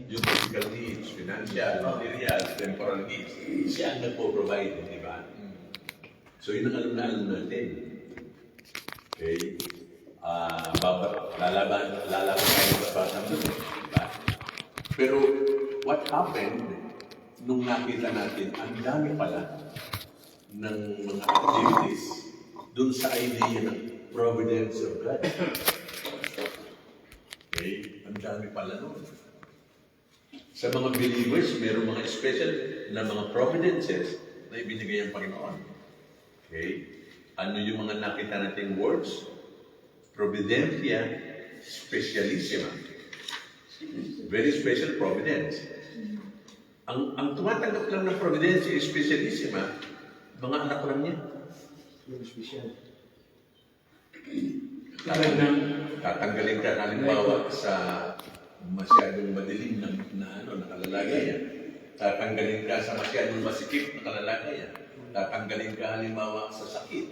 Yung physical needs, financial, material, temporal needs, siya ang nagpo-provide, di ba? So yun ang alam na alam natin. Okay? Lalaban tayo sa batang doon, di ba? Pero what happened nung nakita natin, ang dami pala ng mga activities dun sa idea ng providence of God. Okay? Ang dami pala nun. Sa mga believers, mayroong mga special na mga providences na ibinigay ang Panginoon. Okay? Ano yung mga nakita nating words? Providentia specialissima. Very special providence. Ang tumatanggap lang ng providentia specialissima, mga anak lang niya. Yung special. Tatanggalin ka, halimbawa, sa masyadong madilim na kalalagayan. Tatanggalin ka sa masyadong masikip na kalalagayan. Tatanggalin ka halimbawa sa sakit.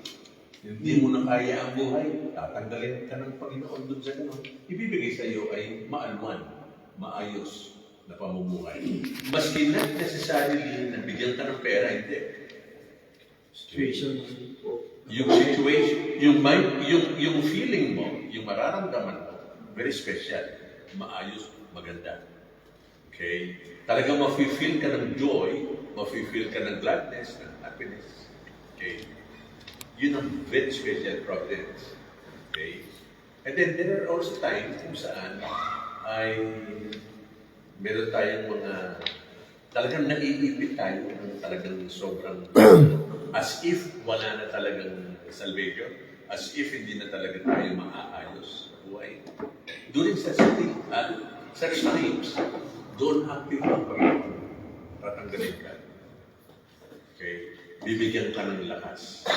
Hindi mo na kaya ang buhay. Tatanggalin ka ng Panginoon doon sa gano'n. Ibibigay sa iyo ay maalwan, maayos na pamumuhay. Maski not necessarily na bigyan ka ng pera, hindi. Situation. Yung situation, yung feeling mo, yung mararamdaman mo, very special. Maayos, maganda. Okay? Talagang mafe-feel ka ng joy, mafe-feel ka ng gladness, ng happiness. Okay? Yun ang very special providence. Okay? And then there are also times kung saan ay meron tayong mga talagang naiipit tayo ng talagang sobrang as if wala na talagang salvation, as if hindi na talaga tayo maaayos sa buhay. During such times, doon active ang Panginoon. Tatanggalin ka. Okay? Bibigyan ka ng lakas.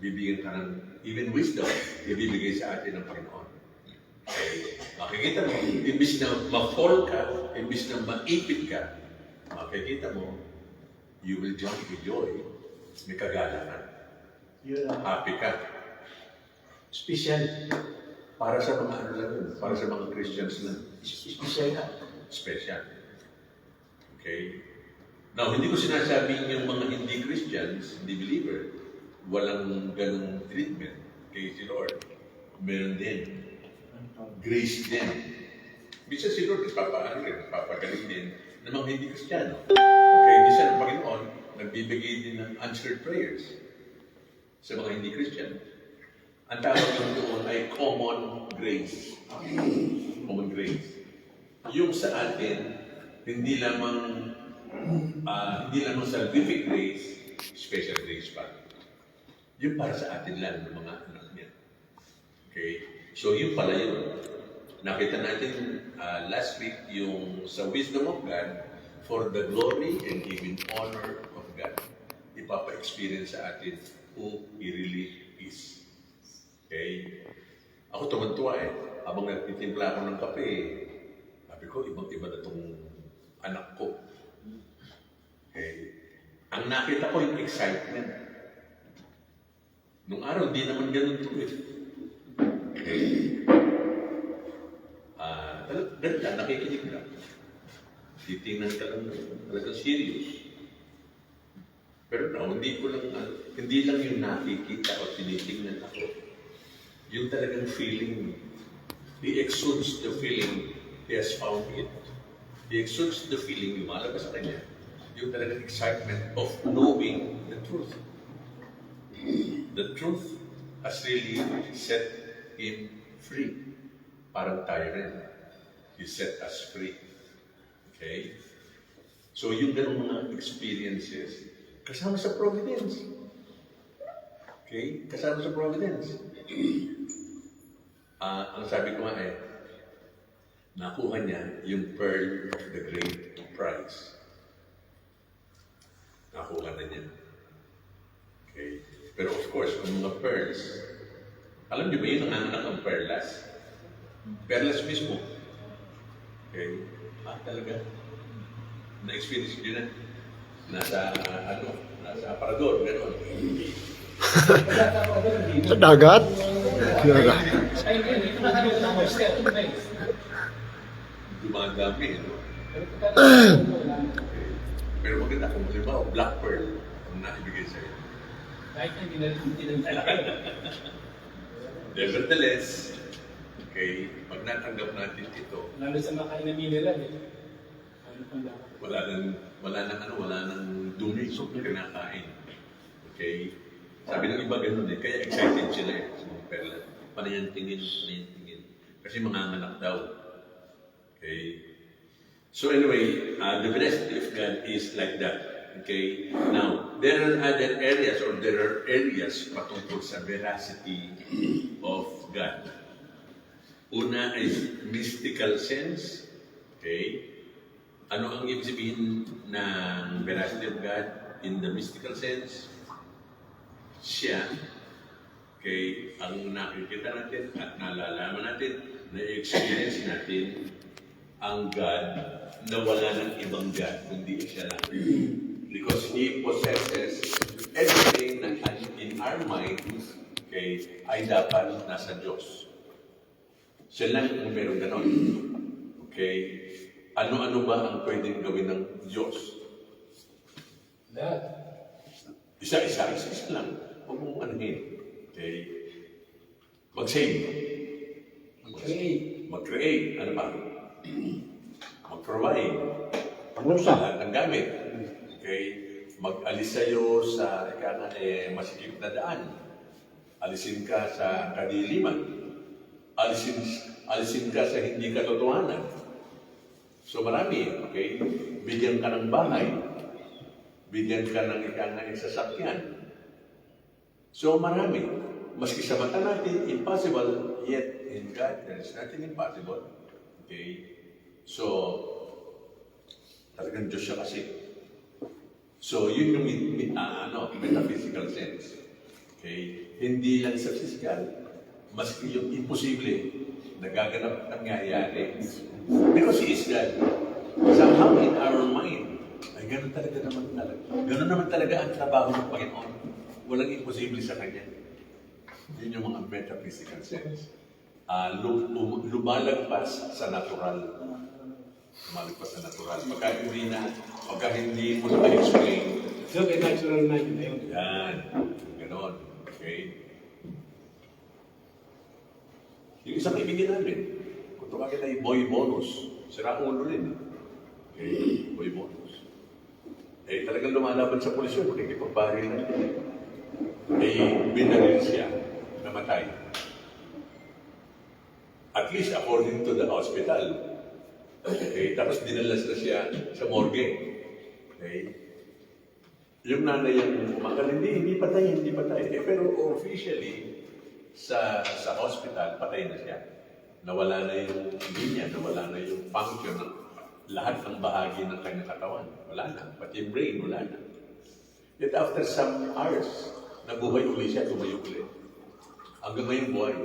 Bibigyan ka ng even wisdom, ibibigay sa atin ng Panginoon. Okay? Makikita mo, imbis na ma-fall ka, imbis na maipit ka, makikita mo, you will jump with joy. May kagalakan. Happy ka. Special. Para sa mga ano lang yun, para sa mga Christians lang. Special na. Special. Okay? Now, hindi ko sinasabing yung mga hindi Christians, hindi believer, walang ganung treatment kay si Lord. Meron din. Grace din. Bisa si Lord, papagaling din ng mga hindi Kristiyano. Okay, bisa ng Panginoon, nagbibigay din ng answered prayers sa mga hindi Christian. Ang tawag doon ay common grace. Common grace. Yung sa atin, hindi lamang salvific grace, special grace pa. Yung para sa atin lang ng mga anak niya. Okay? So yun pala yun. Nakita natin last week yung sa wisdom of God for the glory and even honor of God. Ipapa-experience sa atin who He really is. Okay? Ako tumantuwa habang nagtitimpla ako ng kape, sabi ko, ibang-iba na itong anak ko. Okay? Ang nakita ko yung excitement. Nung araw, di naman ganun ito Okay? Ganda, nakikinig ka. Titingnan ka lang, talagang serious. Pero no, hindi lang yung nakikita o tinitingnan ako. Yung talagang feeling, he exudes the feeling, he has found it. He exudes the feeling, lumalabas sa kanya, yung talagang excitement of knowing the truth. The truth has really set him free. Parang tayo rin. He set us free. Okay? So yung ganong mga experiences, kasama sa providence. Okay? Kasama sa providence. Ang sabi ko nga nakuha niya yung pearl of the great price. Nakuha na niya. Okay? Pero of course, ang mga pearls, alam niyo ba yun ang anak ng perlas? Perlas mismo. Okay? Talaga. Na-experience nyo na. Nasa aparador, gano'n. Sa dagat? Dumadami, no? Pero kung wala na. Pero maganda kung halimbawa, black pearl ang naibigay sa'yo. Kahit na hindi lang talaga. Nevertheless, okay, pag natanggap natin ito, Lalo sa makain na mineral eh. Ano pang dapat? wala nang dumi sa kinakain. Okay? Sabi ng iba ganun eh, kaya excited sila eh, sa mga perla. Panayan tingin. Kasi manganganak daw. Okay? So anyway, the blessed of God is like that. Okay? Now, there are other areas patungkol sa veracity of God. Una is mystical sense. Okay? Ano ang ibig sabihin ng veracity of God in the mystical sense? Siya, okay, ang nakikita natin at nalalaman natin, na-experience natin ang God na wala ng ibang God, kundi siya lang. Because He possesses everything na in our minds, okay, ay dapat nasa Diyos. Siya lang ang meron ganon. Okay? Ano-ano ba ang pwedeng gawin ng Diyos? Lahat. Isa lang. Huwag mong anuhin. Okay? Mag-save. Mag-create. Ano ba? Mag-provide. Lahat ng gamit. Okay? Mag-alis sa'yo sa masikip na daan. Alisin ka sa kadiliman. Alisin ka sa hindi katotohanan. So marami, okay? Bigyan ka ng bahay. Bigyan ka ng sasakyan. So marami. Maski sa mata natin, impossible, yet in God, there is nothing impossible. Okay? So, talagang Diyos siya kasi. So, yun yung metaphysical sense. Okay? Hindi lang sa physical, maski yung imposible, nagaganap at nangyayari. Because He is God. Somehow in our mind, ay ganun naman talaga ang trabaho ng Panginoon. Walang imposible sa Kanya. Yun yung mga metaphysical sense. Lumalagpas sa natural. Pagka hindi mo na-explain. So, may natural mind na yun. Yan. Ganon. Okay? Yung isang kaibigan namin, kung tumagin ay boy bonus, sira ulo rin. Okay? Boy bonus. Eh, talagang lumalaban sa pulisyon, makikipagbaril na rin. Eh, binaril siya, namatay. At least according to the hospital. Okay? Tapos dinalas na siya sa morgue. Okay? Yung nanay yung umakal, hindi patay. Eh, pero officially, sa hospital, patay na siya. Nawala na yung linya, nawala na yung function ng lahat ng bahagi ng kanyang katawan. Wala na. Pati yung brain, wala na. Yet after some hours, nabuhay uli siya, tumayo uli. Hanggang ngayon buhay.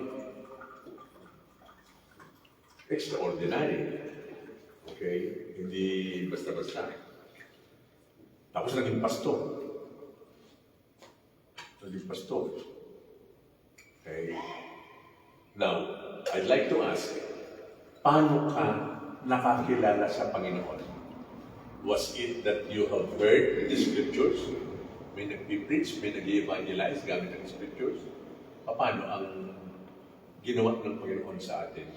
Extraordinary. Okay? Hindi basta-basta. Tapos naging pastor. Okay? Now, I'd like to ask, paano ka nakakilala sa Panginoon? Was it that you have heard the Scriptures? May nag-preach, may nag-evangelize gamit ang Scriptures? Paano ang ginawa ng Panginoon sa atin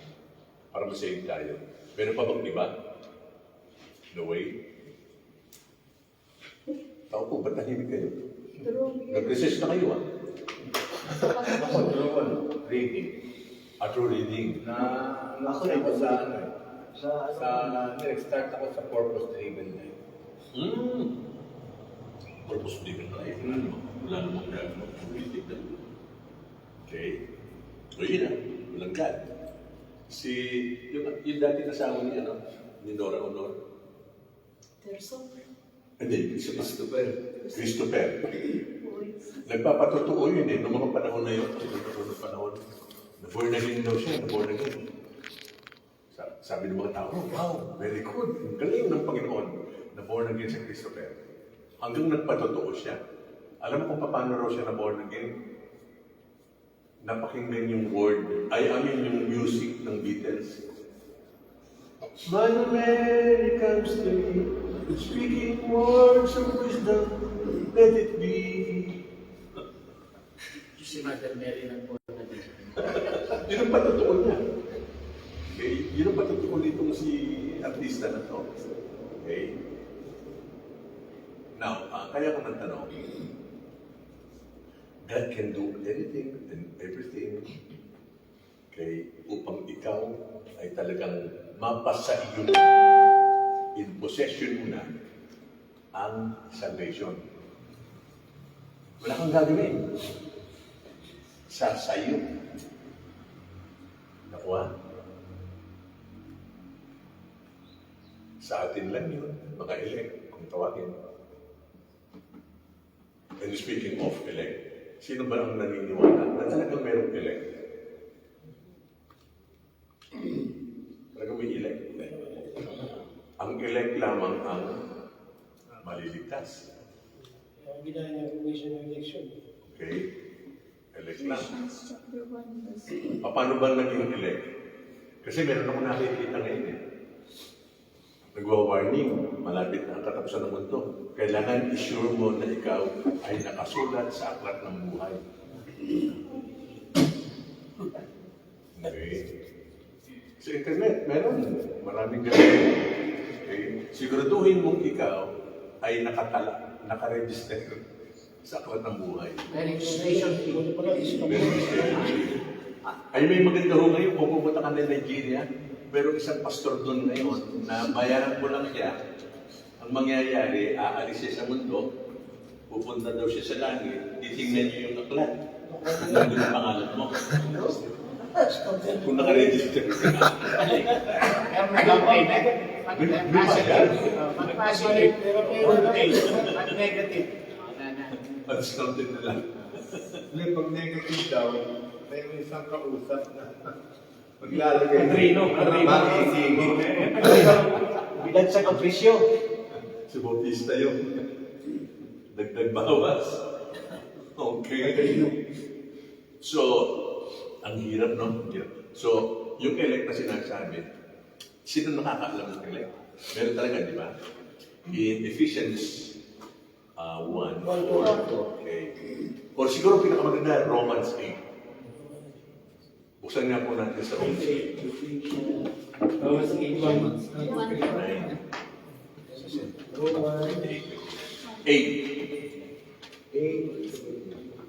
para masave tayo? Meron pa bang iba? No way? Tao po, ba't nahimik kayo? Nag-resist na kayo, Reading. True reading. Ako sa nag-start ako sa purpose-driven life. Purpose-driven life. Wala namang gano'n. Reading na. Okay. O yun na. Walang God. Yung dati nasawa ni Nora Honor. Terso. Hindi, Christopher. Nagpapatotoo yun eh. Noong mga panahon na yun, na-born again daw siya, na-born again. Sabi ng mga tao, oh, wow, very good. Ang galing ng Panginoon. Na-born again si Christopher. Hanggang nagpatotoo siya. Alam mo kung paano raw siya na-born again? Napakinggan yung word, yung music ng Beatles. Mother Mary comes to me, speaking words of wisdom, let it be. Si Mother Mary ng buwan na din. Yun ang patutuo niya. Okay? Yun ang patutuo nitong si artista na to. Okay? Now, kaya ko nagtanong, God can do anything and everything, okay, upang ikaw ay talagang mapasa iyo na, in possession mo na, ang salvation. Wala kang gagawin. Sa sayo. Nakuha? Sa atin lang yun, mga elect, kung tawagin. And speaking of elect, sino ba ang naniniwala na talagang merong elect? Talagang may elect. Ang elect lamang ang maliligtas. Ang ginaya niya commission ng election. Okay? Elect lang. Ephesians chapter 1 verse 8. Paano ba naging elect? Kasi meron ako nakikita ngayon eh. Nagwa-warning, malapit na ang katapusan ng mundo. Kailangan i-sure mo na ikaw ay nakasulat sa aklat ng buhay. Okay. Sa internet, meron. Maraming ganun. Okay. Siguraduhin mong ikaw ay nakaregister sa aklat ng buhay. Registration fee. Ay may maganda ho ngayon kung pupunta ka ng Nigeria, pero isang pastor doon ngayon na bayaran ko lang siya, ang mangyayari, aalis siya sa mundo, pupunta daw siya sa langit, titingnan niyo yung aklat. Nandun ang pangalan mo. Kung nakaregister ka. Negative. Discounted na lang. Hindi, pag negative daw, may isang kausap na maglalagay. Adrino. Makisigig. Bilang sa kapresyo. Si Bautista yun. Dagdag bawas. Okay. So, ang hirap, no? Hirap. So, yung elect na sinasabi, sino nakakaalam ng elect? Meron talaga, di ba? In Ephesians 1. Okay. Or siguro pinakamaganda, Romans 8. Buksan nga po natin sa Romans 8. Romans 8:1. 8.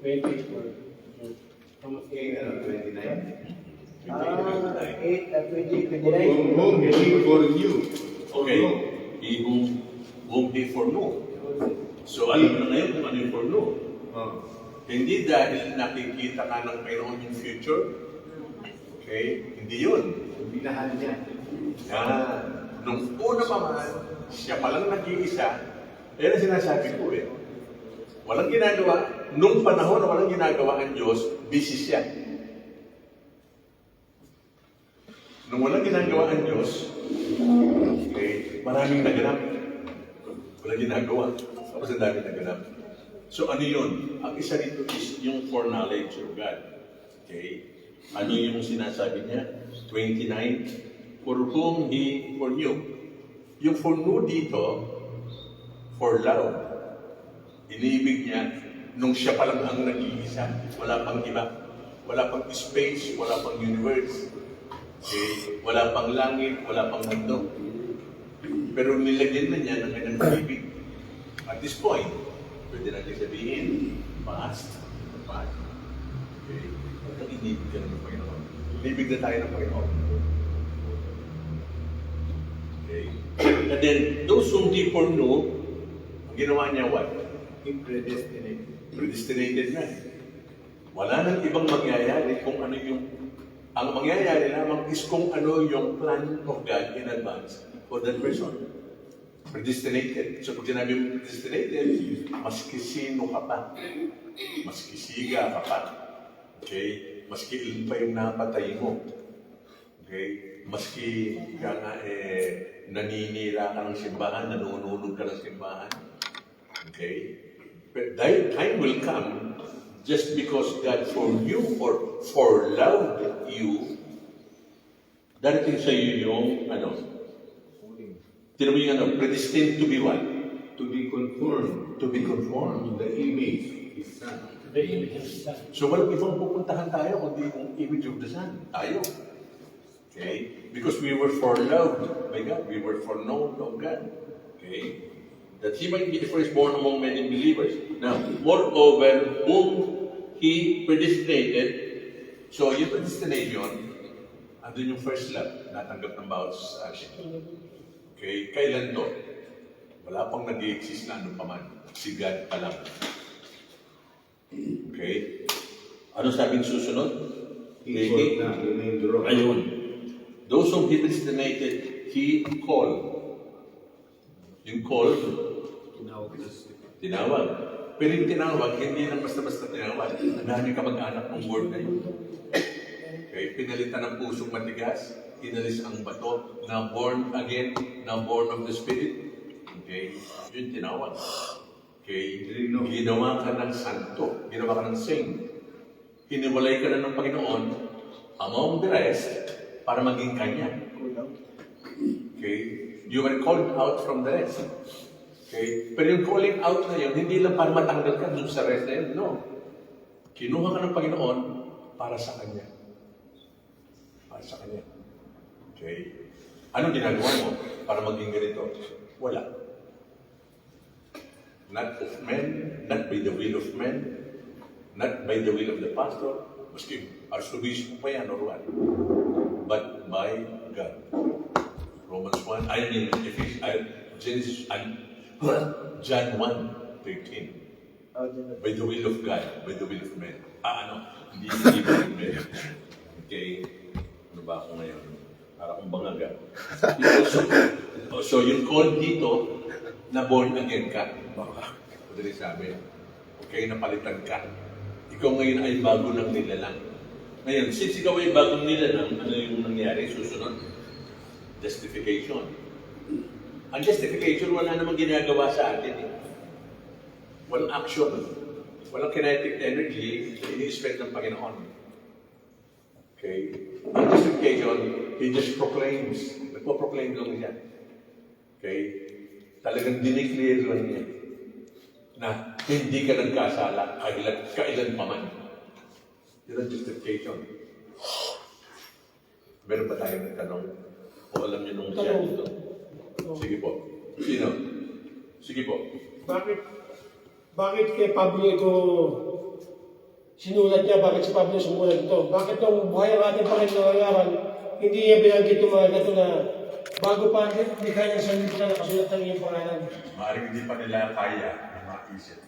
24. Romans 8:29. 8 at 20, 29. Whom he foreknew. Okay. He whom he foreknew. So, alam mo na ngayon kung ano yung foreknew. Hindi dahil nakikita ka ng mayroon yung future. Okay? Hindi yun. Binahan niya. Nung una pa man, siya palang nag-iisa, yan ang sinasabi ko eh. Walang ginagawa, nung panahon na walang ginagawa ang Diyos, busy siya. Nung walang ginagawa ang Diyos, okay, maraming naganap. Walang ginagawa. Tapos ang dami naganap. So ano yun? Ang isa dito is yung foreknowledge of God. Okay? Ano yung sinasabi niya? 29. For whom He foreknew. Yung foreknew dito, for love. Iniibig niya, nung siya pa lang ang nag-iisa, wala pang iba. Wala pang space, wala pang universe. Okay? Wala pang langit, wala pang mundo. Pero nilagyan na niya ng kanyang pag-ibig. At this point, pwede natin sabihin, past. Okay? Pagka inibig ka ng Panginoon. Inibig na tayo ng Panginoon. Okay? And then, those whom He foreknew, ang ginawa niya what? He predestinated. Predestinated na. Wala nang ibang mangyayari kung ano yung... Ang mangyayari lamang is kung ano yung plan of God in advance for that person. Predestinated. So pag sinabi mo predestinated, maski sino ka pa. Maski siga ka pa. Okay? Maski ilan pa yung napatay mo. Okay? Maski ka nga naninira ka ng simbahan, nanununog ka ng simbahan. Okay? But that time will come just because God foreknew or foreloved you, darating sa iyo yung Tinan mo yung ano, predestined to be what? To be conformed To be conformed. to the image of His Son. The image of the Son. So walang ibang pupuntahan tayo kundi yung image of the Son. Tayo. Okay? Because we were foreknowledge by God. We were foreknown of God. Okay? That He might be the firstborn among many believers. Now, moreover, whom He predestinated. So, yung predestination, andun yung first love, natanggap ng bawat sa atin. Okay? Kailan to? Wala pang nag-i-exist na ano pa man. Si God pa lang. Okay? Ano sabing susunod? He called na remainder of Ayun. Those whom He predestinated, He called. Yung call, tinawag. Pero yung tinawag, hindi lang basta-basta tinawag. Ang dami ka mag-anak ng word na yun. Okay? Pinalitan ng pusong matigas, inalis ang bato, na born again, na born of the Spirit. Okay? Yun tinawag. Okay? Ginawa ka ng santo. Ginawa ka ng saint. Hiniwalay ka na ng Panginoon among the rest para maging Kanya. Okay? You were called out from the rest. Okay? Pero yung calling out na yun, hindi lang para matanggal ka dun sa rest na yun. No. Kinuha ka ng Panginoon para sa Kanya. Para sa Kanya. Okay? Anong ginagawa mo para maging ganito? Wala. Not of men, not by the will of men, not by the will of the pastor, maski arsobispo pa yan or what, but by God. Romans 1, Genesis, John 1:13. By the will of God, by the will of men. Hindi will of men. Okay, ano ba ako ngayon? Para akong bangaga. So yung call dito, na born again ka. Baka, madali sabi. Okay, napalitan ka. Ikaw ngayon ay bago ng nilalang. Ngayon, since ikaw ay bagong nilalang, ano yung nangyari? Susunod? Justification. Ang justification, wala namang ginagawa sa atin. Walang action. Walang kinetic energy na ini-spend ng Panginoon. Okay? Ang justification, He just proclaims. Nagpo-proclaim lang niya. Okay? Talagang dineclare lang niya na hindi ka nagkasala kailan pa man. Yun ang justification. Meron ba tayong tanong? O alam niyo nung siya dito? Sige po. Sino? Sige po. Bakit kay Pablo ito sinulat niya? Bakit si Pablo sumulat ito? Bakit nung buhay ang ating Panginoon hindi niya binanggit yung mga gato na bago pa hindi kaya ng salita na nakasulat ng iyong pangalan? Maaaring hindi pa nila kaya na maisip.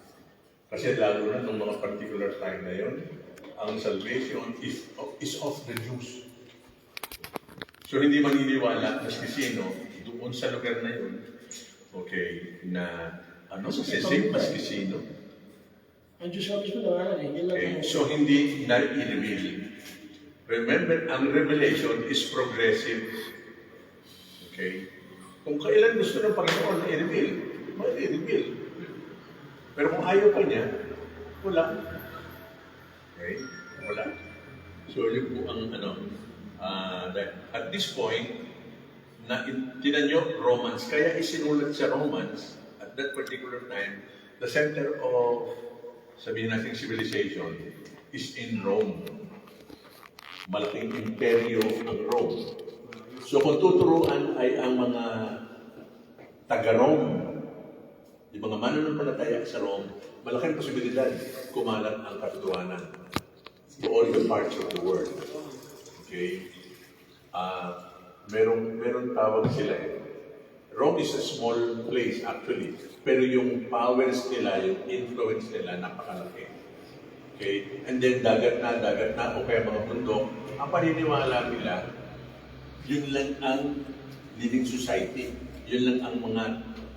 Kasi lalo na nung mga particular time na yun, ang salvation is of the Jews. So hindi maniniwala maski sino doon sa lugar na yun, okay, na sisig maski sino. Ang Diyos nga mismo nangalan hindi lang. Okay, so hindi na-reveal. Remember, ang revelation is progressive. Okay? Kung kailan gusto ng Panginoon na i-reveal, i-reveal. Pero kung ayaw pa niya, wala. Okay? Wala. So yun po ang at this point, tinan nyo, Romans, kaya isinulat sa Romans, at that particular time, the center of, sabihin natin, civilization is in Rome. Malaking imperyo ang Rome. So kung tuturuan ay ang mga taga-Rome, yung mga mananampalataya sa Rome, malaking posibilidad kumalat ang katotohanan to all the parts of the world. Okay? Meron tawag sila Rome is a small place actually, pero yung powers nila, yung influence nila, napakalaki. Okay? And then dagat na, o kaya mga bundok, ang paniniwala nila, yun lang ang living society. Yun lang ang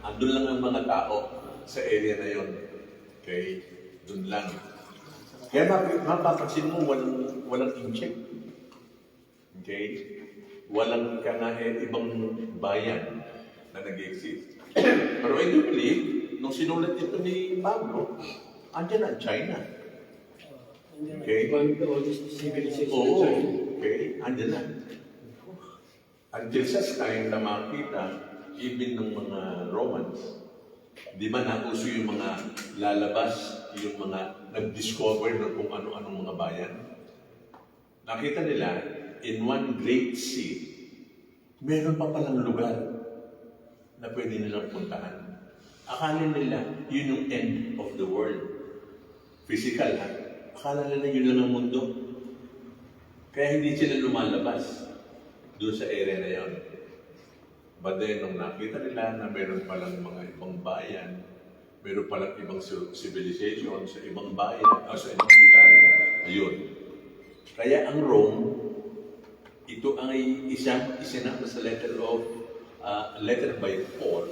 andun lang ang mga tao sa area na yun. Okay? Dun lang. Kaya mapapansin mo, walang incheck. Okay? Walang ibang bayan na nag-exist. Pero I do believe, nung sinulat ito ni Pablo, andyan ang China. Okay? One of the oldest civilizations. Oo. Okay? Andyan na. Until such time na makita even ng mga Romans, di ba nauso yung mga lalabas, yung mga nag-discover ng kung ano-anong mga bayan? Nakita nila, in one great sea, meron pa palang lugar na pwede nilang puntahan. Akala nila, yun yung end of the world. Physical, ha? Akala nila yun lang ang mundo. Kaya hindi sila lumalabas doon sa area na yun. But then, nung nakita nila na meron palang mga ibang bayan, meron palang ibang civilization sa ibang bayan, o sa ibang lugar, ayun. Kaya ang Rome, ito ay isinama sa letter by Paul,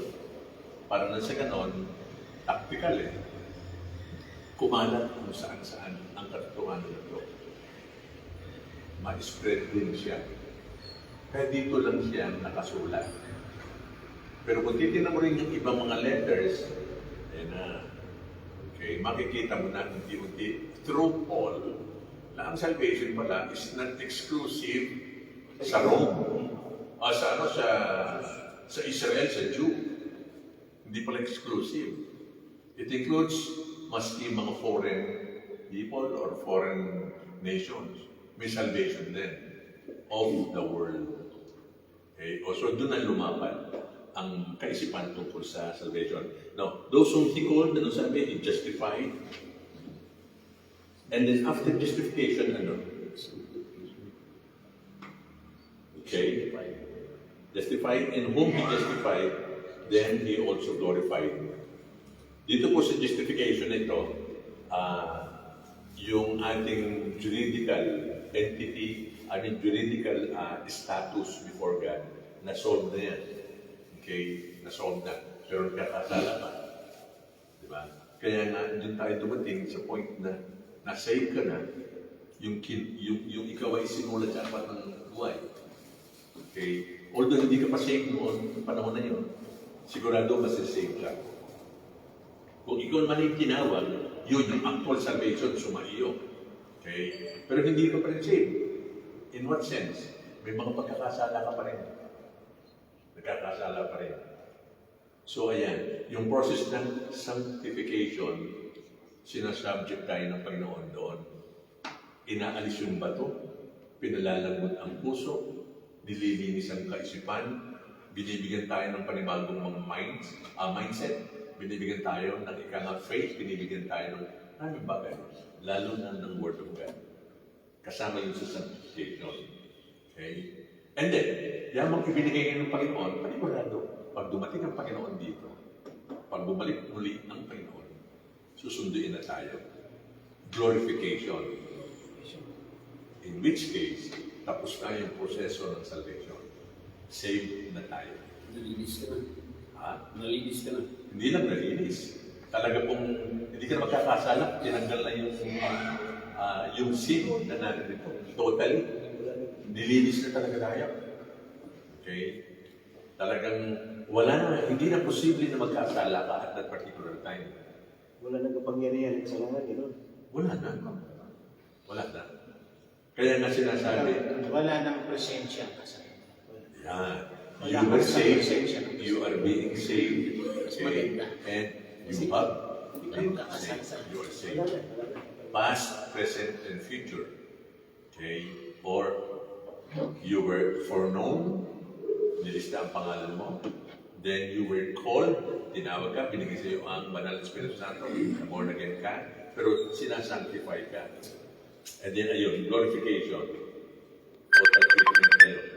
para na sa ganon, tactical kumalat kung saan-saan ang katotohanan nito. Ma-spread din siya. Kaya dito lang siya nakasulat. Pero kung titignan mo rin yung ibang mga letters, okay, makikita mo na unti-unti through Paul na ang salvation pala is not exclusive sa Rome. Sa Israel, sa Jew. Hindi pala exclusive. It includes maski mga foreign people or foreign nations. May salvation din of the world. Okay? So doon na lumaban ang kaisipan tungkol sa salvation. Now, those whom he called, ano sabi, he justified. And then after justification, ano? Okay? Justified, in whom he justified, then he also glorified. Dito po sa justification na ito, yung ating juridical entity, ating juridical status before God, na-solve na yan. Okay? Na-solve na. Pero nagkakasala pa. Diba? Kaya nga, doon tayo dumating sa point na na-save ka na, yung ikaw ay sinulat sa apat ng buhay. Okay? Although hindi ka pa save noon, panahon na yun, sigurado masasave ka. Kung ikaw man ay tinawag, yun yung actual salvation, sumaiyo. Okay? Pero hindi ka pa rin saved. In what sense? May mga pagkakasala ka pa rin. Nagkakasala pa rin. So ayan, yung process ng sanctification, sinasubject tayo ng Panginoon doon. Inaalis yung bato, pinalalamot ang puso, nililinis ang kaisipan, binibigyan tayo ng panibagong mga mindset, binibigyan tayo ng ikang faith, binibigyan tayo ng maraming bagay, lalo na ng Word of God. Kasama yun sa sanctification. Okay? And then, yamang ibinigay ng Panginoon, panigurado, pag dumating ang Panginoon dito, pag bumalik muli ang Panginoon, susunduin na tayo. Glorification. In which case, tapos na yung proseso ng salvation. Saved na tayo. Nalinis ka na. Ha? Nalinis ka na. Hindi lang nalinis. Talaga pong hindi ka na magkakasala, tinanggal na yung sin na natin dito. Totally. Nilinis na talaga tayo. Okay? Talagang wala na, hindi na posible na magkasala ka at that particular time. Wala nang kapangyarihan sa lahat, gano'n. Wala na. Wala na. Kaya nga sinasabi, Wala nang presensya kasama. you are saved, you are being saved, okay? And you have been saved. You are saved. Past, present, and future. Okay? Or you were foreknown, nilista ang pangalan mo, then you were called, tinawag ka, binigay sa iyo ang Banal na Espiritu Santo, born again ka, pero sinasanctify ka. And then ayun, glorification, total treatment na yun.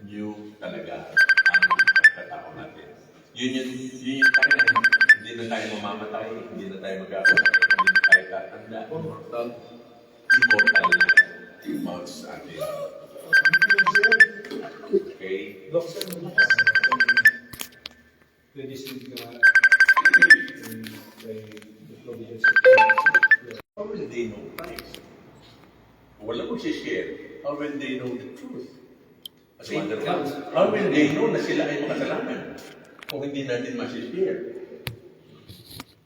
New talaga ang pagkatao natin. Yun yung tayo na hindi na tayo mamamatay, hindi na tayo magkakasakit, hindi na tayo tatanda. Immortal about sa atin. Okay? How will they know Christ? Wala mo share. How will they know the truth? As a matter of fact, how will they know na sila ay makasalanan kung hindi natin masishare?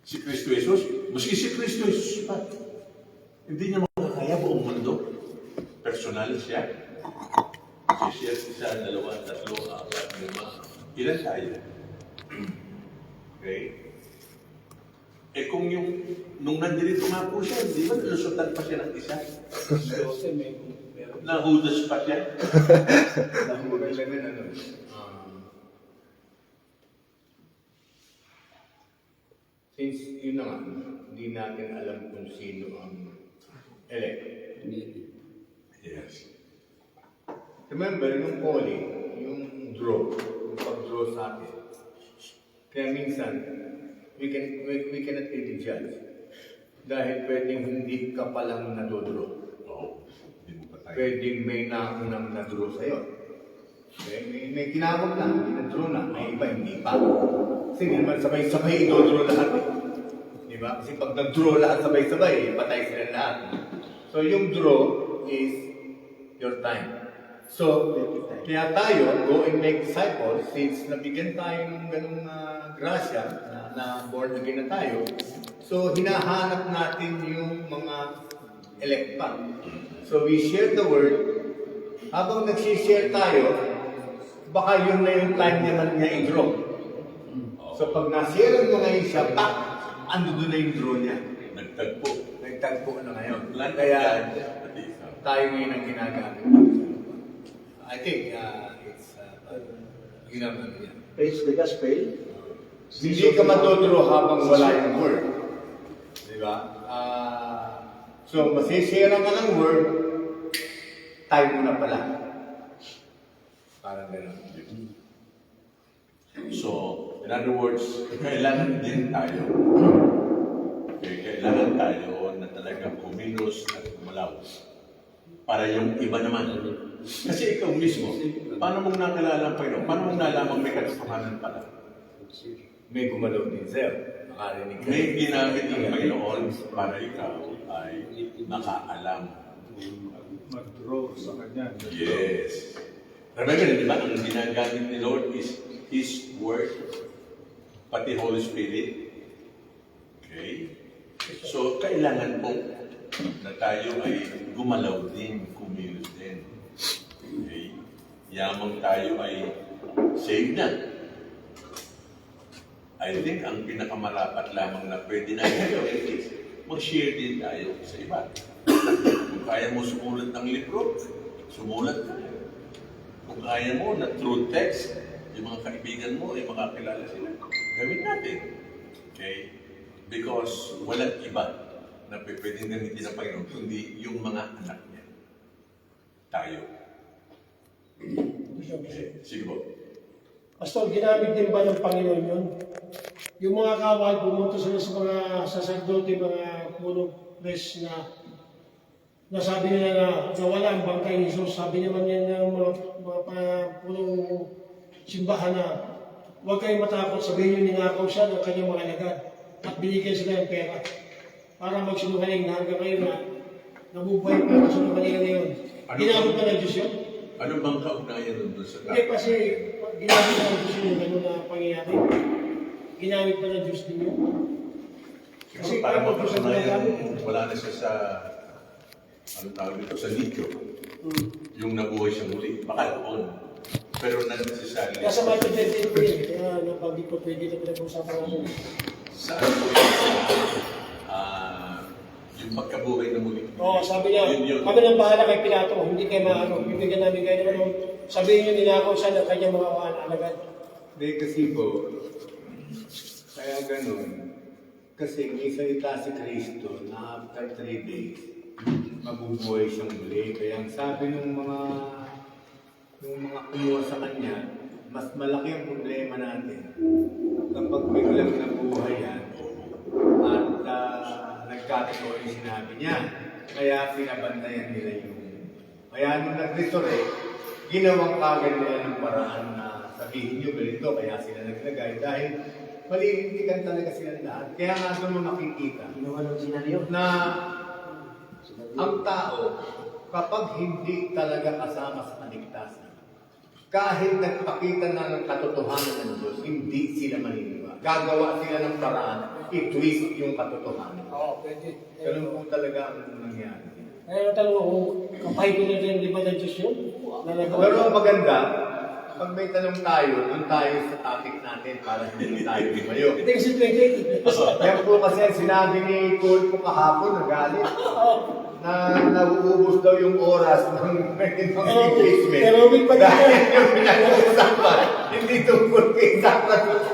Si Kristo Jesus, maski si Kristo Jesus pa, hindi niya makakaya buong mundo. Personal siya. Si-share siya, 2, 3, 4, 5. Ilan tayo? Okay? Eh kung nung nandito nga po siya, di ba nalusutan pa siya ng isa? Kasi meron. Nahudas pa siya? Maganda na since yun na nga, hindi natin alam kung sino ang elect. Yes. Remember, yung calling, yung draw, yung pag-draw sa atin. Kaya minsan, we cannot really judge. Dahil pwedeng hindi ka palang nadodraw. Oo. Hindi mo pa tayo. Pwedeng may naunang nadraw sa'yo. Okay? May kinawag na, may nadraw na, may iba hindi pa. Kasi hindi naman sabay-sabay i-draw lahat. Di ba? Kasi pag nag-draw lahat sabay-sabay, patay sila lahat. So yung draw is your time. So, kaya tayo, go and make disciples, since nabigyan tayo ng ganung grasya na born again na tayo, so hinahanap natin yung mga elect pa. So we share the word. Habang nagsishare tayo, baka yun na yung time naman niya i-draw. So pag na-share mo ngayon siya, ando doon na yung draw niya. Nagtagpo. Nagtagpo na ngayon. Land Kaya of tayo ngayon ang ginagamit. I think it's yun ang ano yan. Preach the gospel. Hindi ka matuturo habang wala yung word. Di ba? So masisira ka ng word, time mo na pala. Parang gano'n. So, in other words, kailangan din tayo. Okay, kailangan tayo na talagang kumilos at kumalaw. Para yung iba naman. Kasi ikaw mismo, paano mong nakalala ang Panginoon? Paano mong nalaman may katotohanan pala? May gumalaw din sir. Nakarinig ka. May ginamit ng Panginoon para ikaw ay makaalam. Mag-draw sa kanya. Yes. Remember, di ba, ang ginagamit ni Lord is His Word, pati Holy Spirit. Okay? So, kailangan po na tayo ay gumalaw din, kumilos din. Okay? Yamang tayo ay saved na. I think ang pinakamarapat lamang na pwede natin gawin is mag-share din tayo sa iba. Kung kaya mo sumulat ng libro, sumulat ka. Kung kaya mo na through text, yung mga kaibigan mo ay makakilala sila. Gawin natin. Okay? Because walang iba na pwedeng gamitin ng Panginoon, kundi yung mga anak niya. Tayo. Okay. Sige po. Pastor, ginamit din ba ng Panginoon yun? Yung mga kawal, pumunta sila sa mga saserdote, mga punong pres na nasabi nila na nawala ang bangkay ni Jesus. Sabi naman yan ng mga punong simbahan na huwag kayong matakot, sabihin nyo ninakaw siya ng kanyang mga alagad at binigyan sila ng pera para magsinungaling na hanggang kayo na nabubuhay pa ang sinungaling na yun. Ginamit ba ng Diyos yun? Ano bang kaugnayan nun doon sa Hindi, kasi ginamit ba ng Diyos yun yung gano'n na pangyayari? Ginamit ba ng Diyos din yun? Kasi para mapatunayan, wala na siya sa ano tawag dito, sa litro. Yung nabuhay siya muli. Baka doon. Pero necessarily. Kaya sa Matthew 28 po yun, kaya napagdi po pwede na pinag-usapan natin. Saan po yun? Yung pagkabuhay na muli. Oo, sabi niya, Yun. kami nang bahala kay Pilato, hindi kayo maano, bibigyan namin kayo naman. Sabihin niyo ninakaw siya ng kanyang mga alagad. Hindi kasi po, kaya ganun, kasi may salita si Kristo na after 3 days, mabubuhay siyang muli. Kaya ang sabi ng mga kumuha sa kanya, mas malaki ang problema natin kapag biglang nabuhay yan at nagkatotoo yung sinabi niya. Kaya pinabantayan nila yung... Kaya nung nag-resurrect, ginawang kagad nila ng paraan na sabihin nyo ganito, kaya sila naglagay. Dahil malilintikan talaga sila lahat. Kaya nga doon mo makikita na ang tao, kapag hindi talaga kasama sa kaligtasan, kahit nagpakita na ng katotohanan ng Diyos, hindi sila maniniwala. Gagawa sila ng paraan, i-twist yung katotohanan. Oo, pwede. Ganun po talaga ang nangyari. Kaya natanong ako, kapay ko na rin, di ba ng Diyos yun? Pero ang maganda, pag may tanong tayo, doon tayo sa topic natin para hindi tayo lumayo. Ito kasi 28. Kaya po kasi sinabi ni Cole po kahapon, nagalit, na nauubos daw yung oras ng engagement. Pero may pa Dahil yung pinag-uusapan, hindi tungkol kay Santa Cruz.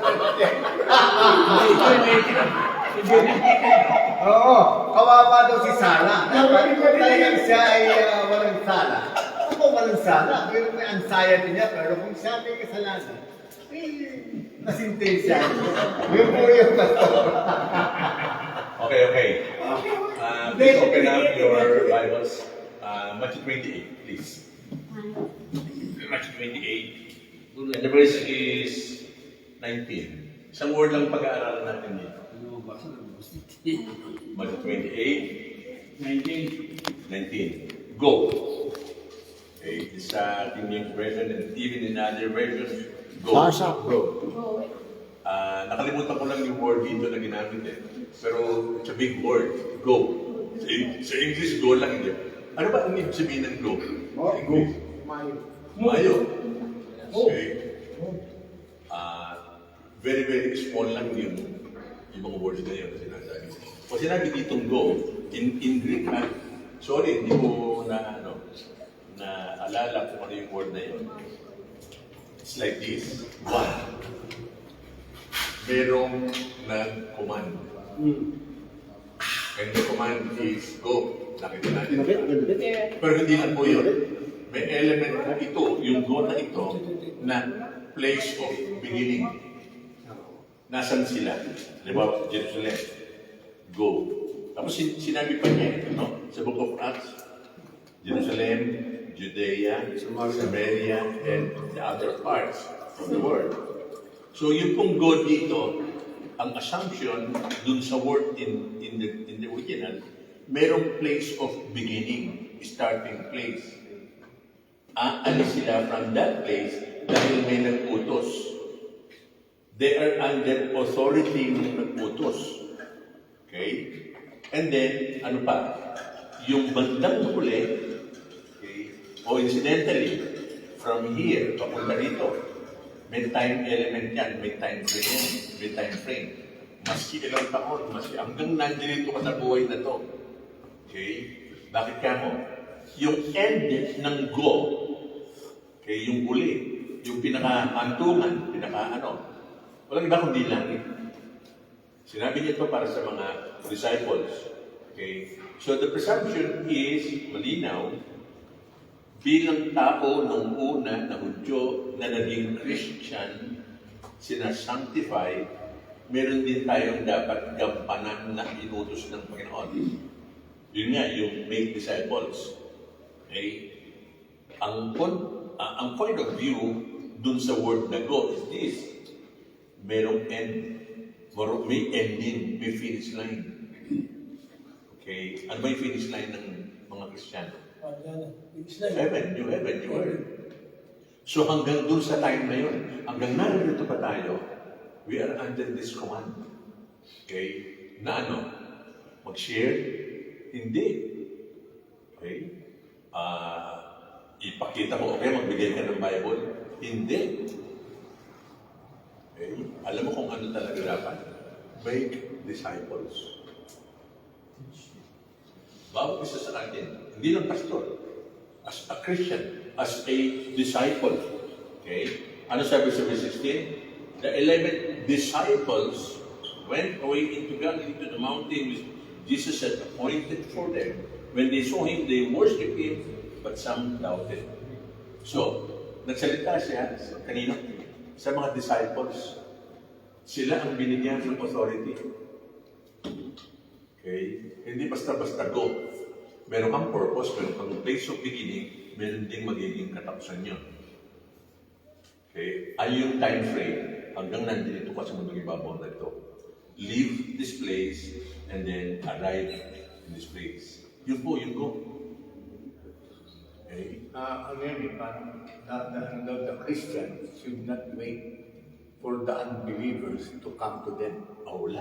Oo, kawawa daw si Sara. Talagang siya ay walang sala. Ako walang sala, pero may anxiety niya. Pero kung siya may kasalanan, nasintensya. Yun po yung Okay. Please open up your Bibles. Matthew 28, please. Matthew 28. And the verse is 19. Isang word lang pag-aaralan natin dito. Matthew 28, 19. Go. Okay, this King James Version and even in other versions, go. Go. Go. Nakalimutan ko lang yung word dito na ginamit eh. Pero it's a big word. Go. Sa English, go lang hindi. Ano ba ang ibig sabihin ng go? Go. Mayo. Okay. Very, very small lang yung mga words na yun na sinasabi. Kung sinabi ditong go, in Greek, sorry, hindi ko alala kung ano yung word na yun. It's like this. One. Merong nag-command. And the command is go. Nakita natin. Pero hindi lang po yun. May element na ito, yung go na ito, na place of beginning. Nasaan sila? Di ba? Jerusalem. Go. Tapos sinabi pa niya, no? Sa Book of Acts, Jerusalem, Judea, Samaria, and the other parts of the world. So yung pong go dito, ang assumption dun sa word in the original, merong place of beginning, starting place. Aalis sila from that place dahil may nag-utos. They are under authority ng nag-utos. Okay? And then, ano pa? Yung bandang huli, okay, o incidentally, from here, papunta dito, may time element yan, may time frame yan, may time frame. Maski ilang taon, maski hanggang nandito ka sa buhay na to. Okay? Bakit ka mo? Yung end ng go, okay, yung huli, yung pinaka-antungan, walang iba kundi langit. Sinabi niya ito para sa mga disciples. Okay? So the presumption is malinaw, bilang tao nung una na Hudyo na naging Christian, sinasanctify, meron din tayong dapat gampanan na inutos ng Panginoon. Yun nga, yung make disciples. Okay? Ang point of view dun sa word na go is this. Merong end. May ending. May finish line. Okay? Ano ba yung finish line ng mga Kristiyano? Heaven, new earth. So hanggang dun sa time na yun, hanggang narito pa tayo, we are under this command. Okay? Na ano? Mag-share? Hindi. Okay? Ipakita mo, okay, magbigay ka ng Bible? Hindi. Okay? Alam mo kung ano talaga dapat? Make disciples. Bawat isa sa atin, hindi lang pastor, as a Christian, as a disciple. Okay? Ano sabi sa verse 16? The 11 disciples went away into Galilee to the mountain which Jesus had appointed for them. When they saw him, they worshipped him, but some doubted. So, nagsalita siya kanino? Sa mga disciples. Sila ang binigyan ng authority. Okay? Hindi basta-basta go. Meron kang purpose, meron kang place of beginning, meron ding magiging katapusan yun. Okay? Ay yung time frame, hanggang nandito ka sa mundong ibabaw na ito. Leave this place, and then arrive in this place. Yun po, yun go. Okay? Ano yan eh, parang the Christian should not wait for the unbelievers to come to them.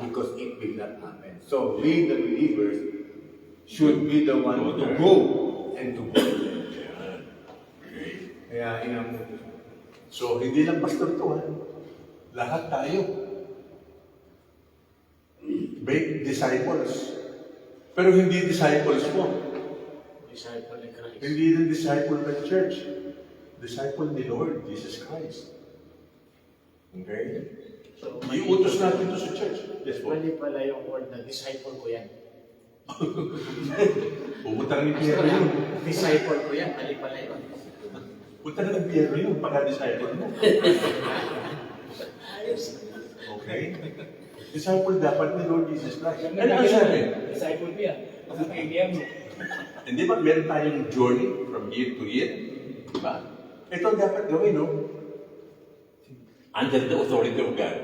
Because it will not happen. So we, the believers, should be the one to go and to go. Okay. Kaya inang So, hindi lang pastor to, ha? Lahat tayo. Make disciples. Pero hindi disciples mo. Disciple ni Christ. Hindi rin disciple ng church. Disciple ni Lord Jesus Christ. Okay? So, Iutos natin ito sa church. Yes po. mali pala yung word na disciple ko yan. Pumunta rin ng Pastor, Pierre yun. disciple ko yan, mali pala yun. Punta rin ng Pierre yun pagka-disciple mo. Okay? Disciple dapat ni Lord Jesus Christ. Ano ang sabi? Disciple ko yan. Kaibigan mo. Hindi ba meron tayong journey from year to year? Diba? Ito ang dapat gawin, no? Under the authority of God.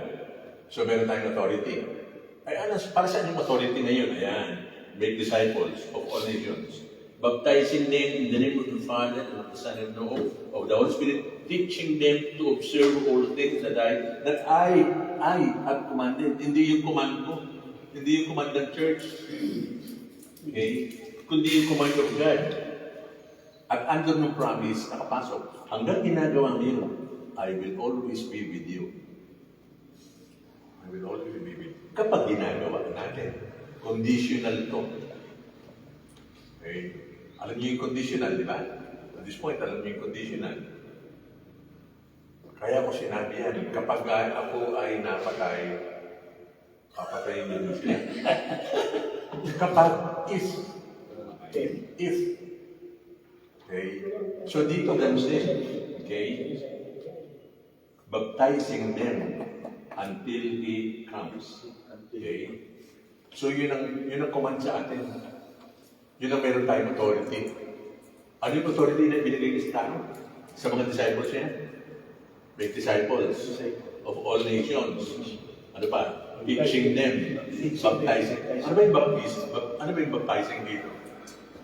So meron tayong authority. Ay, ano, para saan yung authority ngayon? Ayan. Make disciples of all nations. Baptizing them in the name of the Father, and of the Son, and of the Holy Spirit, teaching them to observe all things that I have commanded. Hindi yung command ko. Hindi yung command ng church. Okay? Kundi yung command of God. At under ng promise, nakapasok. Hanggang ginagawa niyo, I will always be with you. I will always be with you. Kapag ginagawa natin, conditional to. Okay? Alam niyo yung conditional, di ba? At this point, alam niyo yung conditional. Kaya ko sinabi yan, kapag ako ay napatay, papatayin niyo siya. Kapag if. Okay? So dito ganun din. Okay? Baptizing them until He comes. Okay? So yun ang command sa atin. Yun ang meron tayong authority. Ano yung authority na binigay ni Stano? Sa mga disciples niya? Make disciples of all nations. Ano pa? Teaching them. Baptizing. Ano ba yung baptism? Ano ba yung baptizing dito?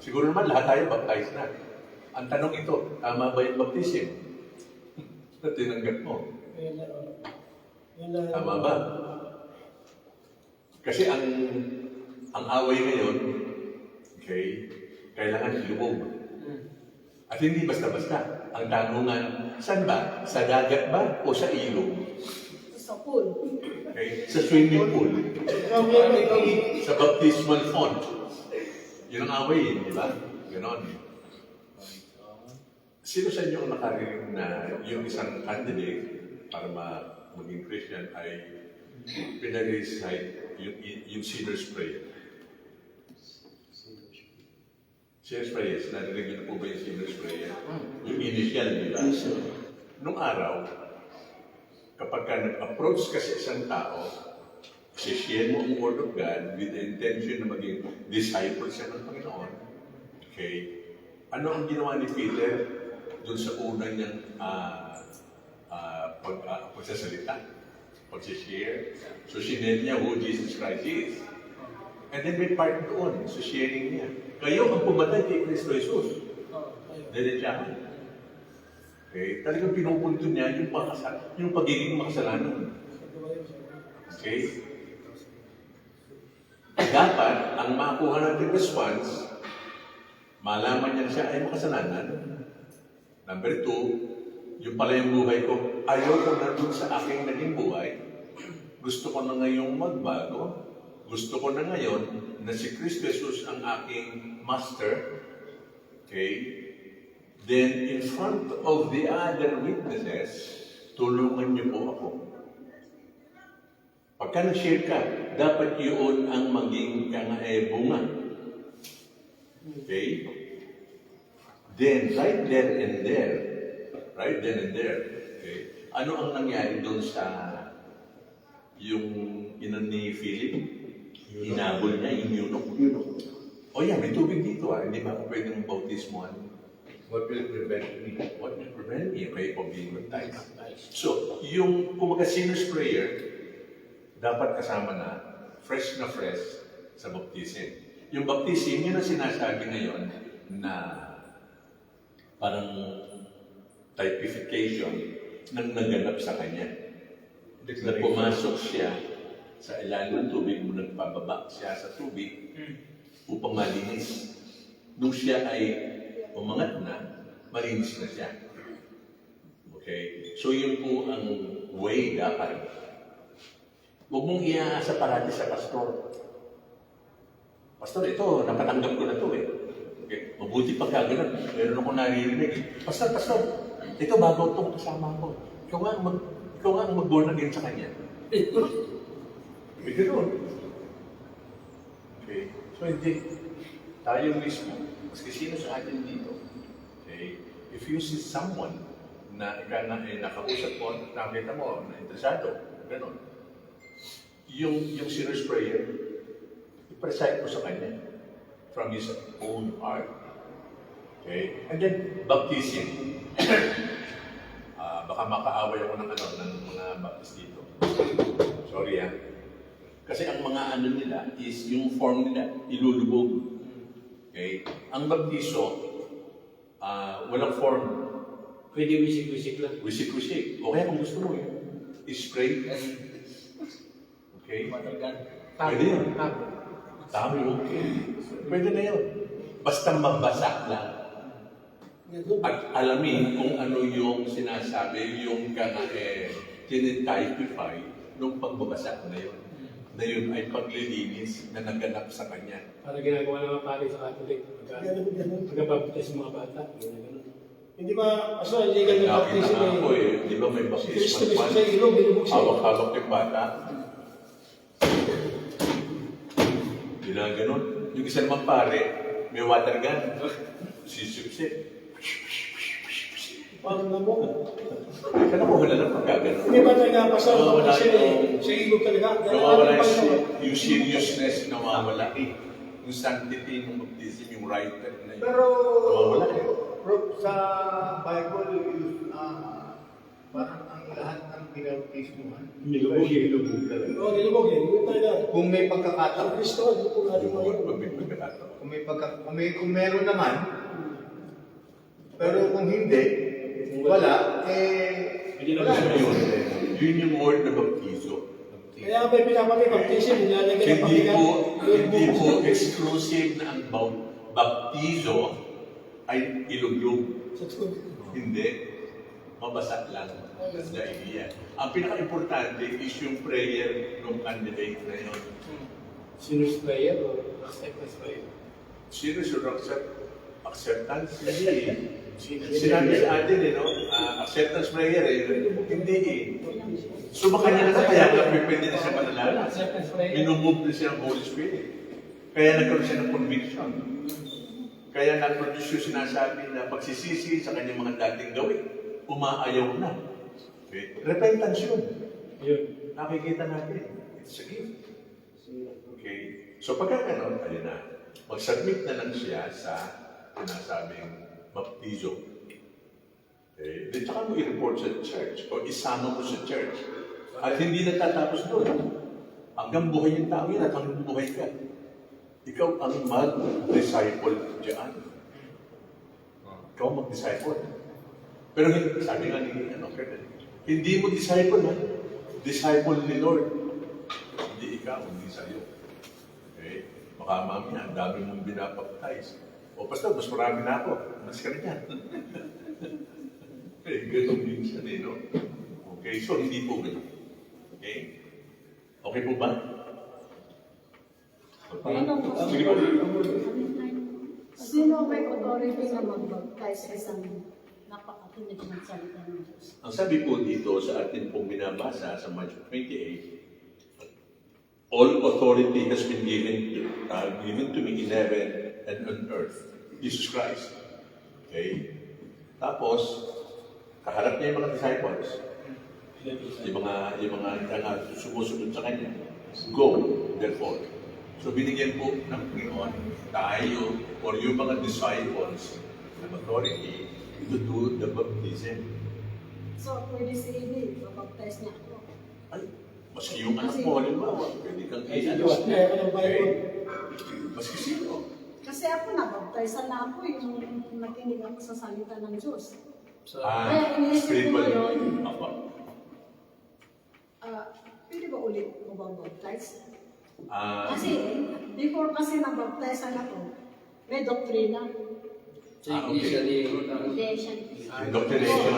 Siguro naman lahat tayo baptize na. Ang tanong ito, tama ba yung baptism? Tinanggap mo. Tama ba? Kasi ang away ngayon, okay, kailangan ilubog. At hindi basta-basta. Ang tanungan, saan ba? Sa dagat ba o sa ilog? Sa pool. Okay? Sa swimming pool. Sa baptismal font. Yun ang away, di ba? Ganon. Sino sa inyo ang nakarinig na yung isang candidate para maging Christian ay pinag-recite yung sinner's prayer? Sinner's prayer, narinig niyo na po ba yung sinner's prayer? Yung initial, di ba? Nung araw, kapag ka nag-approach ka sa isang tao, share mo ang Word of God with the intention na maging disciple siya ng Panginoon. Okay? Ano ang ginawa ni Peter doon sa unang niyang pagsasalita? Pag-share. So, sinare niya who Jesus Christ is. And then may part doon sa sharing niya. Kayo ang pumatay kay Kristo Jesus. Diretsahan. Okay? Talagang pinupunto niya yung pagiging makasalanan. Okay? Dapat, ang makuha natin response, malaman niya na siya ay makasalanan. Number 2, yung pala yung buhay ko, ayaw ko na dun sa aking naging buhay. Gusto ko na ngayong magbago. Gusto ko na ngayon na si Kristo Jesus ang aking master. Okay? Then, in front of the other witnesses, tulungan niyo po ako. Pagka nag-share ka, dapat yun ang maging bunga. Okay? Then, right then and there, okay? Ano ang nangyari doon sa yung inan ni Philip? Hinabol niya, inyunok. O yan, may tubig dito hindi ba ako pwede mong bautismoan? What will prevent me? What will prevent me? Okay, from being baptized. So, yung kumaga sinner's prayer, dapat kasama na fresh sa baptism. Yung baptism, yun ang sinasabi ngayon na parang typification ng naganap sa kanya. Na pumasok siya sa ilalim ng tubig mo, nagpababa siya sa tubig upang malinis. Nung siya ay umangat na, malinis na siya. Okay? So yun po ang way dapat. Huwag mong iaasa parati sa pastor. Pastor, ito, napatanggap ko na to eh. Okay. Mabuti pagka ganun. Meron ako naririnig. Pastor, ito bago itong kasama ko. Ikaw nga ang mag-born again sa kanya. May ganun. Okay. So hindi. Tayo mismo, maski sino sa atin dito, okay, if you see someone na nakausap mo, nakita mo, na interesado, ganun. Yung serious prayer, i-preside mo sa kanya from his own heart. Okay? And then, baptism. Baka makaaway ako ng mga baptist dito. Sorry Kasi ang mga nila is yung form nila, ilulubog. Okay? Ang baptiso, walang form. Pwede wisik-wisik lang. Wisik-wisik. O kaya kung gusto mo i-spray. Okay? Pwede yun. Tama yun. Pwede na yun. Basta mabasa lang. At alamin kung ano yung sinasabi, yung tinitypify nung pagbabasa na yun. Na yun ay paglilinis na naganap sa kanya. Para ginagawa ng mga pari sa Catholic. Pagkabaptize ng mga bata. Hindi ba, Pastor, hindi ka nag-baptism Nakita ko di ba may Kristo baptism mismo sa ilong, binubog siya. hawak-hawak yung bata. Ginaganon. Yung isa naman pare, may water gun. Sisip-sip. Parang namo. Kaya ko wala lang pagkaganon. Hindi ba talaga, Pastor, Nawawala kasi sa ilong talaga? Nawawala yung seriousness, nawawala yung sanctity ng baptism, yung writer na yun. Pero, Nawawala Bro, sa Bible, parang ang lahat ng pinautismuhan, Nilubog talaga. Oo, nilubog eh. Yung talaga. kung may Ang pagkakataon, Kristo, yung po natin ngayon. kung meron naman, pero kung hindi, wala, Hindi na wala. gusto Yun yung word na baptizo. Kaya may pinapatay baptism, nilalagyan ng Hindi pabigat. po exclusive na ang baptizo ay iluglog. Sa school. Hindi. Mabasa lang. That's the idea. Ang pinaka-importante is yung prayer ng candidate na yun. Sinus prayer o acceptance prayer? Serious or acceptance? Hindi. Sinabi sa atin, acceptance prayer hindi So baka niya na kaya pwede na siya manalala. Acceptance prayer. Minumove na siya ng Holy Spirit. Kaya nagkaroon siya ng conviction. Kaya na-produce yung sinasabi na pagsisisi sa kanyang mga dating gawin, umaayaw na. Okay? Repentance yun. Yun. Nakikita natin. It's a gift. Okay? So pagka gano'n, ayun na. Mag-submit na lang siya sa sinasabing baptizo. Okay? Then saka mo i-report sa church o isama mo sa church. At hindi natatapos doon. Hanggang buhay yung tao yan at hanggang buhay ka. Ikaw ang mag-disciple dyan. Ikaw mag-disciple. Pero sabi nga ni hindi mo disciple disciple ni Lord. Hindi ikaw, hindi sa'yo. Okay? Baka mamaya, ang dami mong binapaptize. O pastor, mas marami na ako. Mas ka na yan. Okay, ganun minsan no? Okay, so hindi po ganun. Okay? Okay po ba? Sige po. Sino may authority na mag-baptize sa isang napakakinig ng salita ng Diyos? Ang sabi po dito sa atin pong binabasa sa Matthew 28, all authority has been given to me in heaven and on earth. Jesus Christ. Okay? Tapos, kaharap niya yung mga disciples. Yung mga sumusunod sa kanya. Go, therefore. So binigyan po ng Panginoon tayo or yung mga disciples ng authority to do the baptism. So, pwede si Amy, mabaptize niya ako. Ay, maski yung anak mo, halimbawa, pwede kang i-ano. Kaya ka ng Bible. Maski sino. Kasi ako nabaptize na ako yung nakinig ako sa salita ng Diyos. Ah, Kaya iniisip ko spiritual. ngayon, Apa. pwede ba ulit ko mabaptize? Kasi, Before kasi nabaptize ako, may doktrina. okay. Foundation. Indoctrination.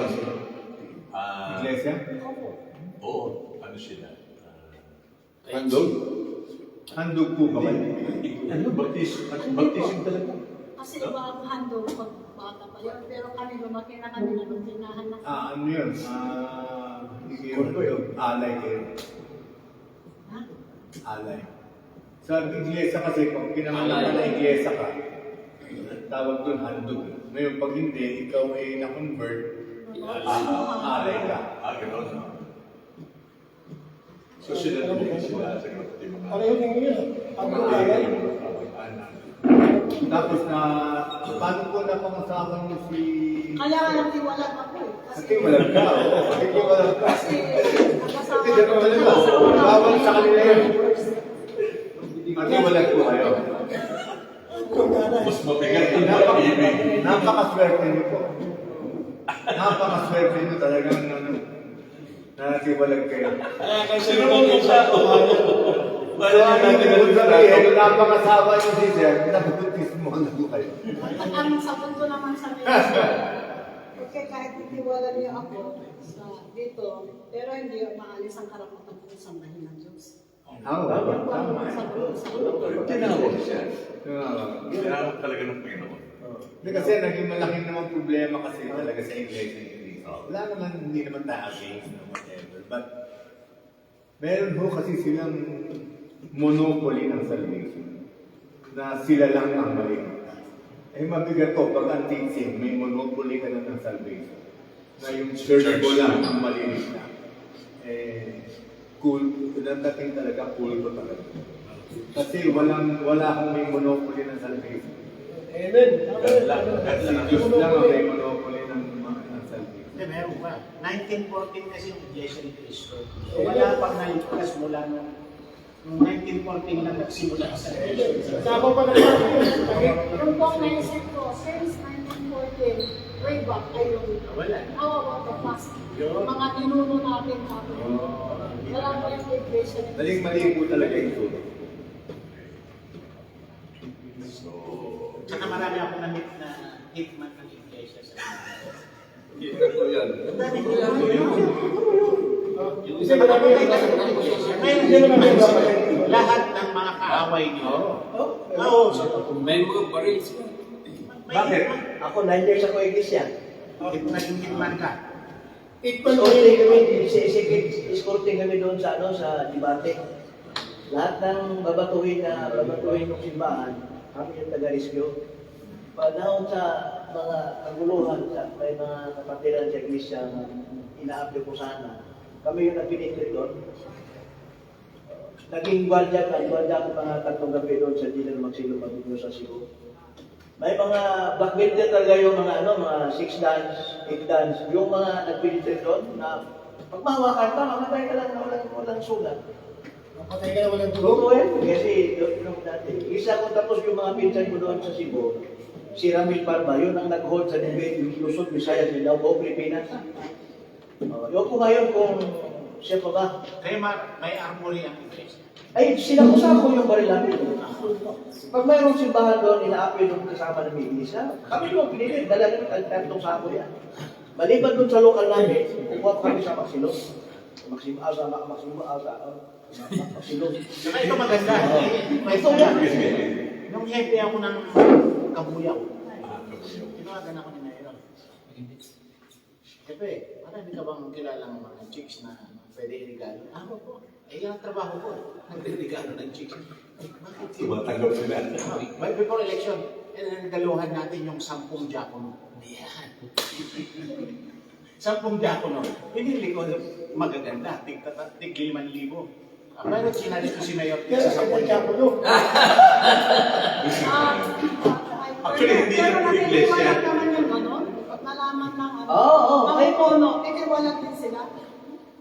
Iglesia? Opo. Oo, ano sila? Handog? Handog po ba kayo? Ano, baptism talaga. Kasi iba ang handog pag bata pa yun. Pero kami lumaki na kami na tinahan na. Ano yun? Hindi yun. Alay kayo. Ha? Alay. Sa iglesia kasi, kung pinangalan na iglesia ka, tawag doon handog. Ngayon, pag hindi, ikaw ay na-convert, alay ka. Gano'n. So sila naman sila sa kapatid mga Pareho din yun. Ang alay. Tapos paano po napangasawa niyo si... Kaya nga nagtiwala ako eh. Kasi walang ka. Kasi walang ka. Kasi nag-asawa Kasi gano'n talaga. Bawal sa kanila yun. Kasi walang po kayo. mas mabigat ang pag-ibig. Napakaswerte niyo po. Napakaswerte niyo talagang natiwalag kayo. Sino mo kung sa ako? So, ang ibig sabihin, napakasawa niyo si Sir, nabutismo na po kayo. Ang sagot ko naman sa mga okay, kahit itiwala niyo ako sa dito, pero hindi maalis ang karapatan ko sa sambahin ng Diyos. Tama. Sagot ko sa ano. Tinawag siya. Tinawag talaga ng Panginoon. Hindi kasi naging malaking naman problema kasi talaga sa Iglesia ni Cristo. Wala naman, hindi naman tayo against no whatever. But, meron ho kasi silang monopoly ng salvation. Na sila lang ang maligtas. Eh mabigat ko, pag ang teaching, may monopoly ka na ng salvation. Na yung church mo lang ang maliligtas. Eh, cool, dating talaga cool ko talaga. Kasi wala akong may monopoly ng salvation. Amen. Si Diyos lang ang may monopoly ng salvation. Hindi, meron pa. 1914 kasi yung Iglesia ni Cristo. So, wala pang naligtas mula nung 1914 lang nagsimula sa Iglesia. Sako pa naman yun. Yung pong naisip ko, since 1914, way back, ay yung Wala. how about the past? Yun. Mga ninuno natin kapag wala pa yung iglesia ni Maling-mali po talaga ito. Saka marami ako na-meet na hitman ng Iglesia sa yung isa pa naman lahat ng mga kaaway niyo. Oo. May mga baril sila. Bakit? Ako, 9 years ako iglesia. Naging hitman ka. Escorting kami, escorting kami doon sa sa debate. Lahat ng babatuhin ng simbahan, kami yung taga-rescue. Panahon sa mga kaguluhan, may mga kapatiran sa iglesia na inaabli ko sana. Kami yung nagpinitri doon. Naging gwardiya ko mga 3 gabi doon sa General Magsilo Magdino sa Cebu. May mga backbencher talaga yung mga 6 dance, 8 dance, yung mga nagpinitri doon na pagmahawakan ka, mamatay ka lang na walang sugat. Patay ka na walang tulog. Oo yan, kasi doon dati. Isa ko tapos yung mga pinsan ko doon sa Cebu, si Ramil Parma, yun ang nag-hold sa debate, yung Luzon, Visayas, Mindanao, Pilipinas. Yung ko ngayon kung siya pa ba? Kaya may armory ang Iglesia. Ay, sinakusa ko yung baril namin. Pag mayroong simbahan doon, inaapi doon kasama ng iglesia, kami doon pinilit, dala nyo kantong sako yan. Maliban doon sa lokal namin, kukuha kami sa Maxilo. Maxilo. Saka ito maganda. Ito yan. Nung hepe ako ng Kabuyaw, tinawagan ako ni Mayor. Hepe, marami ka bang kilalang mga chicks na pwede irigalo? Ako po. Eh, yan ang trabaho ko. Nagre-regalo ng chicks. Bakit? Tumatanggap sila. Before election, nagaluhan natin yung 10 diakono. Yan. 10 diakono. Pinili ko magaganda. Tig 5,000. Pero sinalis ko si Mayor Kaya sa sa 10. Diakono. Actually, hindi pero yung iglesia. nagtiwala naman yung gano'n. Pag nalaman ng Oo, mga ikono, titiwala din sila.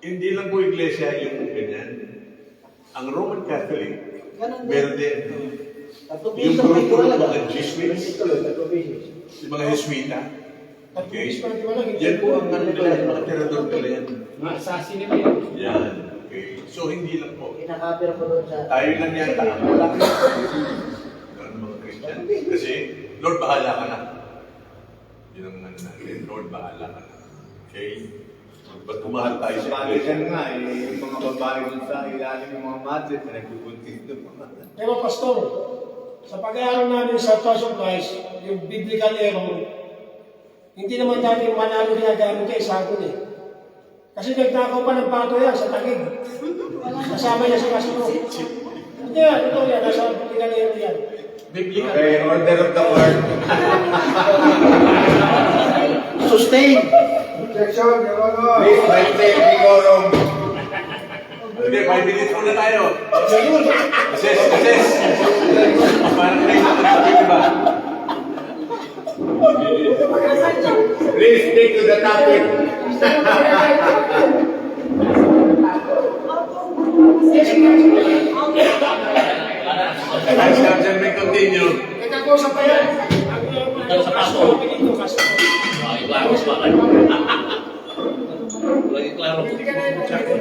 Hindi lang po iglesia yung ganyan. Ang Roman Catholic, Ganun din. meron din. Tatlong Yung piso may grupo ng tiwala. mga Jesuits, Tatlong piso. yung mga Jesuita, Tatlong bis pa na tiwala. yan po ang ano nila, yung mga terador nila yan. Mga assassin nila yun. Yan. Okay. So, hindi lang po. Kinakapira ko doon sa... Tayo lang yata. Sige, wala ka. Ganun mga Christian. Kasi, Lord, bahala ka na. Yun ang ano natin. Lord, bahala ka na. Okay? Ba't kumahal tayo sa Bakit iglesia? yan nga, yung mga babae dun sa ilalim ng mga matches, nagbubuntis doon. Pero Pastor, sa pag-aaral namin sa Church of Christ, yung biblical error, hindi naman natin manalo ginagamit kay Sagon eh. Kasi nagtakaw pa ng pato yan sa tagig. Kasama niya sa kasino. Hindi yan, ito yan, nasa biblical error yan. Biblical. Okay, order of the word. Sustain! Please, maintain decorum. Hindi, 5 minutes muna tayo. Assess. Parang kayo nakatabi, diba? Please stick to the topic. Vice Captain may continue. Nagkakausap pa yan. Ang pastor, pinito, pastor.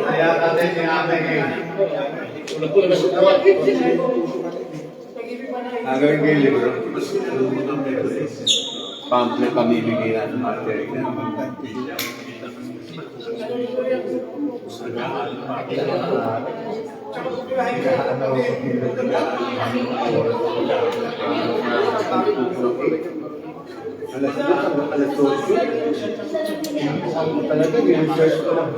Kaya natin sinabi ngayon. Ang gawin kayo libro. Pamphlet pamimigay natin material. Alas 12. Talaga, research ko lang.